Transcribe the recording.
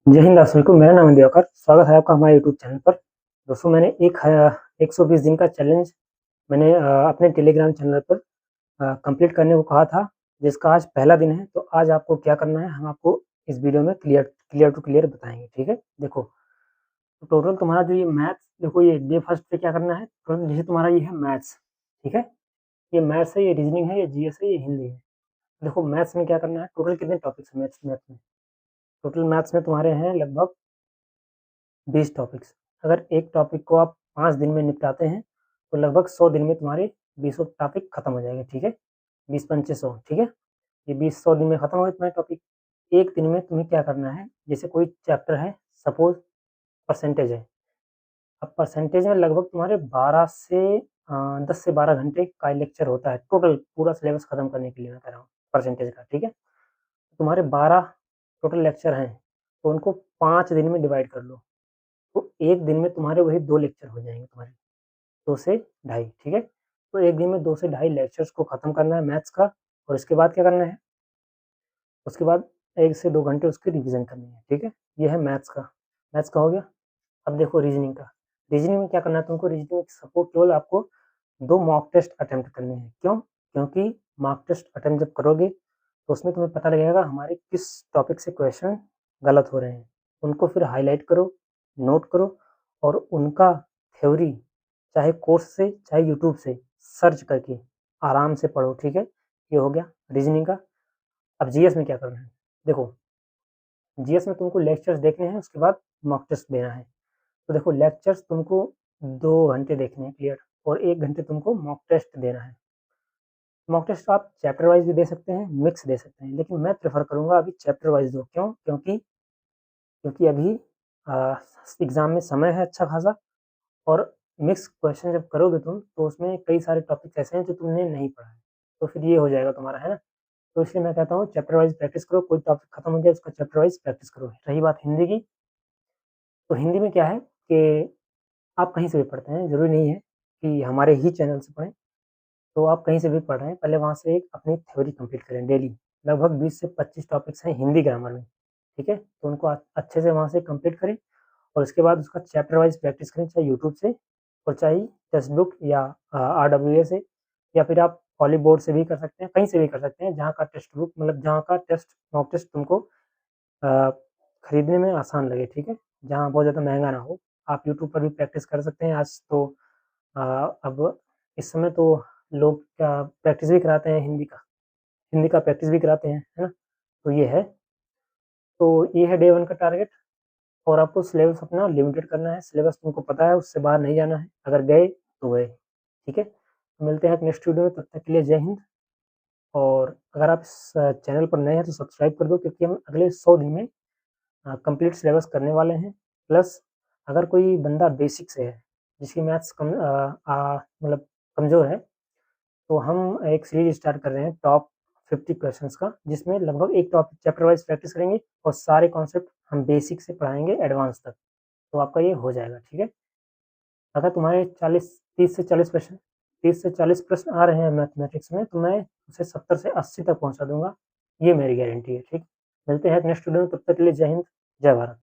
जय हिंद आप सभी को। मेरा नाम है दिवाकर। स्वागत है आपका हमारे यूट्यूब चैनल पर। दोस्तों मैंने 120 दिन का चैलेंज मैंने अपने टेलीग्राम चैनल पर कंप्लीट करने को कहा था, जिसका आज पहला दिन है। तो आज आपको क्या करना है हम आपको इस वीडियो में क्लियर क्लियर टू क्लियर बताएंगे। ठीक है, देखो तो टोटल तुम्हारा जो ये मैथ्स, देखो ये डे फर्स्ट पे क्या करना है। टोटल जैसे तुम्हारा ये है मैथ्स, ठीक है, ये मैथ्स है, ये रीजनिंग है, ये जीएस है, ये हिंदी है। देखो मैथ्स में क्या करना है, टोटल कितने टॉपिक्स है मैथ्स मैथ्स में। टोटल मैथ्स में तुम्हारे हैं लगभग 20 टॉपिक्स। अगर एक टॉपिक को आप 5 दिन में निपटाते हैं तो लगभग 100 दिन में तुम्हारे 20 टॉपिक खत्म हो जाएंगे। ठीक है, 20 पंचे 100, ठीक है, ये 20 100 दिन में खत्म हो गए तुम्हारे टॉपिक। एक दिन में तुम्हें क्या करना है, जैसे कोई चैप्टर है, सपोज परसेंटेज है। अब परसेंटेज में लगभग तुम्हारे 12 से 10 से 12 घंटे का लेक्चर होता है टोटल, पूरा सिलेबस खत्म करने के लिए मैं कह रहा हूँ परसेंटेज का। ठीक है, तुम्हारे 12 टोटल लेक्चर हैं, तो उनको 5 दिन में डिवाइड कर लो, तो एक दिन में तुम्हारे वही 2 लेक्चर हो जाएँगे तुम्हारे, 2 से ढाई। ठीक है, तो एक दिन में 2 से ढाई लेक्चर्स को खत्म करना है मैथ्स का। और इसके बाद क्या करना है, उसके बाद 1 से 2 घंटे उसकी रिवीजन करनी है। ठीक है, ये है मैथ्स का हो गया। अब देखो रीजनिंग का। रीजनिंग में क्या करना है तुमको, रीजनिंग में सपोज केवल आपको 2 मॉक टेस्ट अटेम्प्ट करने हैं। क्यों? क्योंकि मॉक टेस्ट अटेम्प्ट जब करोगे तो उसमें तुम्हें पता लगेगा हमारे किस टॉपिक से क्वेश्चन गलत हो रहे हैं। उनको फिर हाइलाइट करो, नोट करो और उनका थ्योरी चाहे कोर्स से चाहे यूट्यूब से सर्च करके आराम से पढ़ो। ठीक है, ये हो गया रीजनिंग का। अब जीएस में क्या करना है, देखो जीएस में तुमको लेक्चर्स देखने हैं, उसके बाद मॉक टेस्ट देना है। तो देखो लेक्चर्स तुमको 2 घंटे देखने हैं क्लियर, और 1 घंटे तुमको मॉक टेस्ट देना है। मॉक टेस्ट आप चैप्टर वाइज़ भी दे सकते हैं, मिक्स दे सकते हैं, लेकिन मैं प्रेफ़र करूँगा अभी चैप्टर वाइज़ दो। क्यों? क्योंकि अभी अ, एग्ज़ाम में समय है अच्छा खासा, और मिक्स क्वेश्चन जब करोगे तुम, तो उसमें कई सारे टॉपिक्स ऐसे हैं जो तुमने नहीं पढ़ा है, तो फिर ये हो जाएगा तुम्हारा, है ना? तो इसलिए मैं कहता हूँ चैप्टर वाइज़ प्रैक्टिस करो, कोई टॉपिक खत्म हो जाए उसका चैप्टर वाइज़ प्रैक्टिस करो। रही बात हिंदी की, तो हिंदी में क्या है कि आप कहीं से भी पढ़ते हैं, ज़रूरी नहीं है कि हमारे ही चैनल से पढ़ें। तो आप कहीं से भी पढ़ रहे हैं, पहले वहाँ से एक अपनी थ्योरी कंप्लीट करें डेली। लगभग 20 से 25 टॉपिक्स हैं हिंदी ग्रामर में, ठीक है? तो उनको अच्छे से वहाँ से कंप्लीट करें, और उसके बाद उसका चैप्टर वाइज़ प्रैक्टिस करें, चाहे यूट्यूब से और चाहे टेक्स्ट बुक या आरडब्ल्यूए से, या फिर आप पॉली बोर्ड से भी कर सकते हैं, कहीं से भी कर सकते हैं, जहाँ का टेक्स्ट बुक मतलब जहाँ का मॉक टेस्ट तुमको अ, खरीदने में आसान लगे। ठीक है? जहाँ बहुत ज़्यादा महँगा ना हो। आप यूट्यूब पर भी प्रैक्टिस कर सकते हैं। आज तो अ, अब इस समय तो लोग क्या प्रैक्टिस भी कराते हैं हिंदी का प्रैक्टिस भी कराते हैं, है ना? तो ये है, तो ये है डे 1 का टारगेट। और आपको सिलेबस अपना लिमिटेड करना है, सिलेबस तुमको पता है, उससे बाहर नहीं जाना है, अगर गए तो गए, ठीक है? तो मिलते हैं नेक्स्ट वीडियो में, तब तक के लिए जय हिंद। और अगर आप इस चैनल पर नए हैं तो सब्सक्राइब कर दो, क्योंकि हम अगले 100 दिन में कंप्लीट सिलेबस करने वाले हैं। प्लस अगर कोई बंदा बेसिक से है, जिसकी मैथ्स मतलब कमज़ोर है, तो हम एक सीरीज़ स्टार्ट कर रहे हैं टॉप 50 क्वेश्चंस का, जिसमें लगभग एक टॉपिक चैप्टर वाइज़ प्रैक्टिस करेंगे और सारे कॉन्सेप्ट हम बेसिक से पढ़ाएँगे एडवांस तक। तो आपका ये हो जाएगा, ठीक है? अगर तुम्हारे 40 30 से 40 प्रश्न 30 से 40 प्रश्न आ रहे हैं मैथमेटिक्स में, तो मैं उसे 70 से 80 तक पहुँचा दूँगा। ये मेरी गारंटी है, ठीक? मिलते हैं नेक्स्ट वीडियो में, तब तक के लिए जय हिंद, जय भारत।